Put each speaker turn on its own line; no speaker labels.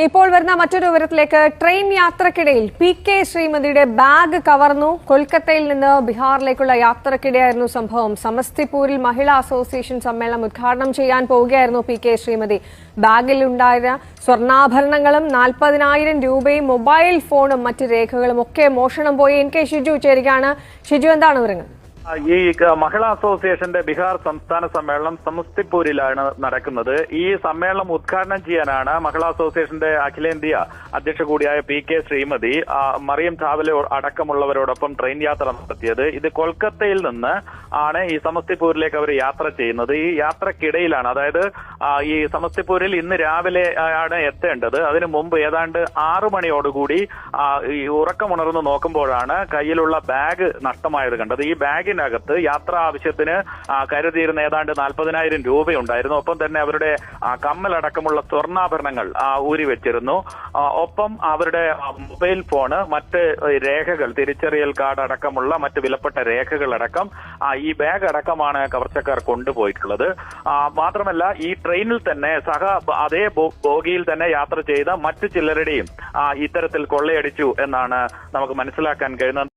ഇപ്പോൾ വരുന്ന മറ്റൊരു വിവരത്തിലേക്ക്. ട്രെയിൻ യാത്രക്കിടയിൽ PK ശ്രീമതിയുടെ ബാഗ് കവർന്നു. കൊൽക്കത്തയിൽ നിന്ന് ബീഹാറിലേക്കുള്ള യാത്രക്കിടെയായിരുന്നു സംഭവം. സമസ്തിപൂരിൽ മഹിളാ അസോസിയേഷൻ സമ്മേളനം ഉദ്ഘാടനം ചെയ്യാൻ പോവുകയായിരുന്നു PK ശ്രീമതി. ബാഗിലുണ്ടായ സ്വർണ്ണാഭരണങ്ങളും 40,000 രൂപയും മൊബൈൽ ഫോണും മറ്റ് രേഖകളും ഒക്കെ മോഷണം പോയി. NK ഷിജു ചേരുകയാണ്. ഷിജു, എന്താണ് വിവരങ്ങൾ?
ഈ മഹിളാ അസോസിയേഷന്റെ ബീഹാർ സംസ്ഥാന സമ്മേളനം സമസ്തിപൂരിലാണ് നടക്കുന്നത്. ഈ സമ്മേളനം ഉദ്ഘാടനം ചെയ്യാനാണ് മഹിളാ അസോസിയേഷന്റെ അഖിലേന്ത്യാ അധ്യക്ഷ കൂടിയായ PK ശ്രീമതി മറിയം ചാവല അടക്കമുള്ളവരോടൊപ്പം ട്രെയിൻ യാത്ര നടത്തിയത്. ഇത് കൊൽക്കത്തയിൽ നിന്ന് ആണ് ഈ സമസ്തിപൂരിലേക്ക് അവർ യാത്ര ചെയ്യുന്നത്. ഈ യാത്രക്കിടയിലാണ്, അതായത് ഈ സമസ്തിപൂരിൽ ഇന്ന് രാവിലെ ആണ് എത്തേണ്ടത്. അതിനു മുമ്പ് ഏതാണ്ട് 6 മണിയോടുകൂടി ഈ ഉറക്കമുണർന്ന് നോക്കുമ്പോഴാണ് കയ്യിലുള്ള ബാഗ് നഷ്ടമായത് കണ്ടത്. ഈ ബാഗിനകത്ത് യാത്രാ ആവശ്യത്തിന് കരുതിയിരുന്ന ഏതാണ്ട് 40,000 രൂപയുണ്ടായിരുന്നു. ഒപ്പം തന്നെ അവരുടെ കമ്മലടക്കമുള്ള സ്വർണ്ണാഭരണങ്ങൾ ഊരി വെച്ചിരുന്നു. ഒപ്പം അവരുടെ മൊബൈൽ ഫോണ്, മറ്റ് രേഖകൾ, തിരിച്ചറിയൽ കാർഡ് അടക്കമുള്ള മറ്റ് വിലപ്പെട്ട രേഖകളടക്കം ഈ ബാഗ് അടക്കമാണ് കവർച്ചക്കാർ കൊണ്ടുപോയിട്ടുള്ളത്. മാത്രമല്ല, ഈ ട്രെയിനിൽ തന്നെ അതേ ബോഗിയിൽ തന്നെ യാത്ര ചെയ്ത മറ്റു ചിലരുടെയും ഇത്തരത്തിൽ കൊള്ളയടിച്ചു എന്നാണ് നമുക്ക് മനസ്സിലാക്കാൻ കഴിയുന്നത്.